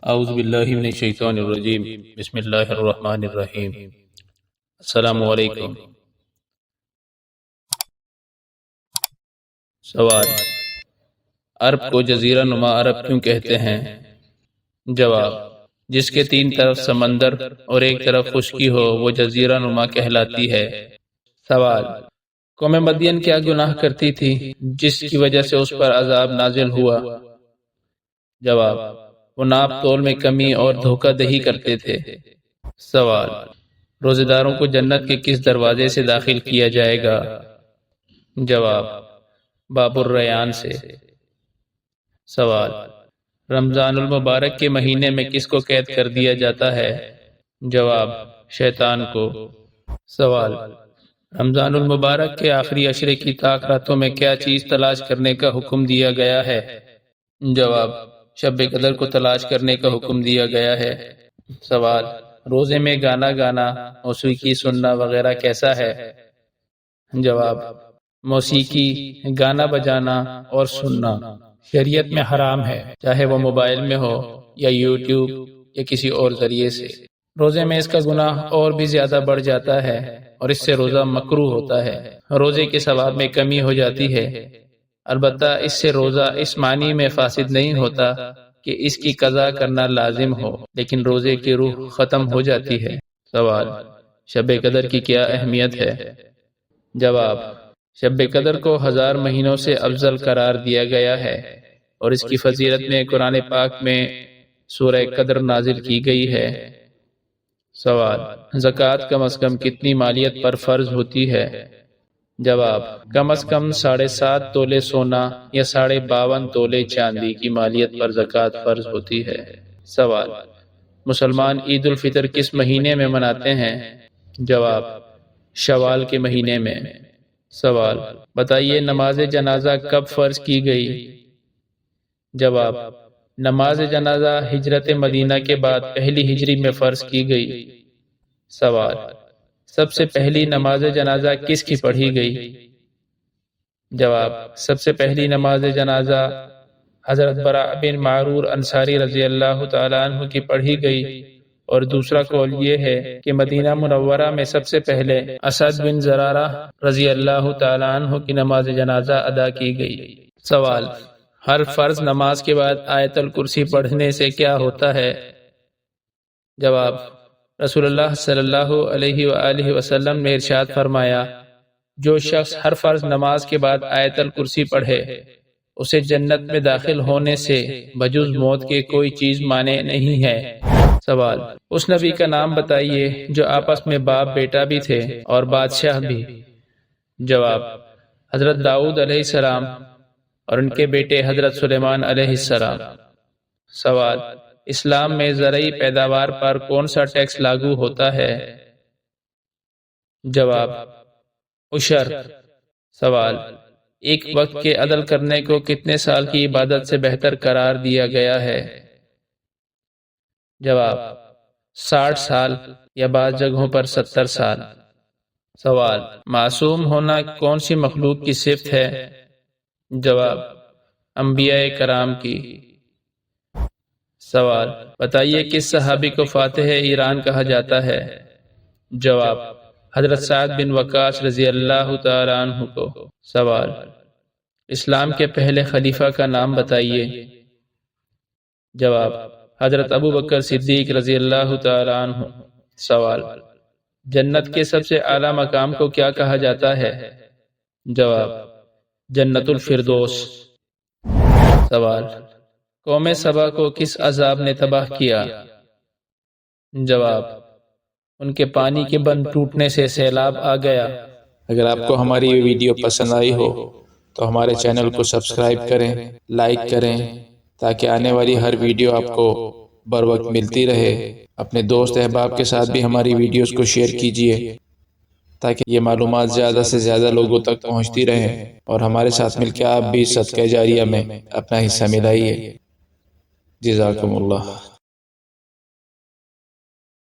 اعوذ باللہ من الشیطان الرجیم، بسم اللہ الرحمن الرحیم۔ السلام علیکم۔ سوال: عرب کو جزیرہ نما عرب کیوں کہتے ہیں؟ جواب: جس کے تین طرف سمندر اور ایک طرف خشکی ہو وہ جزیرہ نما کہلاتی ہے۔ سوال: قوم مدین کیا گناہ کرتی تھی جس کی وجہ سے اس پر عذاب نازل ہوا؟ جواب: وہ ناپ تول میں کمی اور دھوکہ دہی کرتے تھے۔ سوال: روزے داروں کو جنت کے کس دروازے سے داخل کیا جائے گا؟ جواب: باب الریان سے۔ سوال: رمضان المبارک کے مہینے میں کس کو قید کر دیا جاتا ہے؟ جواب: شیطان کو۔ سوال: رمضان المبارک کے آخری عشرے کی طاق راتوں میں کیا چیز تلاش کرنے کا حکم دیا گیا ہے؟ جواب: شب قدر کو تلاش کرنے کا حکم دیا گیا ہے۔ سوال: روزے میں گانا گانا، موسیقی سننا وغیرہ کیسا ہے؟ جواب: موسیقی، گانا بجانا اور سننا شریعت میں حرام ہے، چاہے وہ موبائل میں ہو یا یوٹیوب یا کسی اور ذریعے سے۔ روزے میں اس کا گناہ اور بھی زیادہ بڑھ جاتا ہے اور اس سے روزہ مکروہ ہوتا ہے، روزے کے ثواب میں کمی ہو جاتی ہے۔ البتہ اس سے روزہ اس معنی میں فاسد نہیں ہوتا کہ اس کی قضا کرنا لازم ہو، لیکن روزے کی روح ختم ہو جاتی ہے۔ سوال: شب قدر کی کیا اہمیت ہے؟ جواب: شب قدر کو 1000 مہینوں سے افضل قرار دیا گیا ہے اور اس کی فضیلت میں قرآن پاک میں سورہ قدر نازل کی گئی ہے۔ سوال: زکوٰۃ کم از کم کتنی مالیت پر فرض ہوتی ہے؟ جواب: کم از کم 7.5 تولے سونا یا 52.5 تولے چاندی کی مالیت پر زکوٰۃ فرض ہوتی ہے۔ سوال: مسلمان عید الفطر کس مہینے میں مناتے ہیں؟ جواب: شوال کے مہینے میں۔ سوال: بتائیے نماز جنازہ کب فرض کی گئی؟ جواب: نماز جنازہ ہجرت مدینہ کے بعد پہلی ہجری میں فرض کی گئی۔ سوال: سب سے پہلی نماز جنازہ کس کی پڑھی گئی؟ جواب: سب سے پہلی نماز جنازہ حضرت براء بن معرور انصاری رضی اللہ تعالیٰ عنہ کی پڑھی گئی، اور دوسرا قول یہ ہے کہ مدینہ منورہ میں سب سے پہلے اسد بن زرارہ رضی اللہ تعالیٰ عنہ کی نماز جنازہ ادا کی گئی۔ سوال: ہر فرض نماز کے بعد آیت الکرسی پڑھنے سے کیا ہوتا ہے؟ جواب: رسول اللہ صلی اللہ علیہ وآلہ وسلم نے ارشاد فرمایا، جو شخص ہر فرض نماز کے بعد آیت الکرسی پڑھے اسے جنت میں داخل ہونے سے بجز موت کے کوئی چیز مانع نہیں ہے۔ سوال: اس نبی کا نام بتائیے جو آپس میں باپ بیٹا بھی تھے اور بادشاہ بھی۔ جواب: حضرت داؤد علیہ السلام اور ان کے بیٹے حضرت سلیمان علیہ السلام۔ سوال: اسلام میں زرعی پیداوار پر کون سا ٹیکس لاگو ہوتا ہے؟ جواب: عشر۔ سوال: ایک وقت کے عدل کرنے کو کتنے سال کی عبادت سے بہتر قرار دیا گیا ہے؟ جواب: 60 سال یا بعض جگہوں پر 70 سال۔ سوال: معصوم ہونا کون سی مخلوق کی صفت ہے؟ جواب: انبیاء کرام کی۔ سوال: بتائیے کس صحابی کو فاتح ایران کہا جاتا ہے؟ جواب: حضرت سعد بن وقاص رضی اللہ تعالیٰ عنہ کو۔ سوال: اسلام کے پہلے خلیفہ کا نام بتائیے۔ جواب: حضرت ابو بکر صدیق رضی اللہ تعالیٰ عنہ۔ سوال: جنت کے سب سے اعلیٰ مقام کو کیا کہا جاتا ہے؟ جواب: جنت الفردوس۔ سوال: قوم سبا کو کس عذاب نے تباہ کیا؟ جواب: ان کے پانی کے بند ٹوٹنے سے سیلاب آ گیا۔ اگر آپ کو ہماری یہ ویڈیو پسند آئی ہو تو ہمارے چینل کو سبسکرائب کریں، لائک کریں تاکہ آنے والی ہر ویڈیو آپ کو بر وقت ملتی رہے۔ اپنے دوست احباب کے ساتھ بھی ہماری ویڈیوز کو شیئر کیجیے تاکہ یہ معلومات زیادہ سے زیادہ لوگوں تک پہنچتی رہیں، اور ہمارے ساتھ مل کے آپ بھی صدقہ جاریہ میں اپنا حصہ ملائیے۔ جزاکم اللہ۔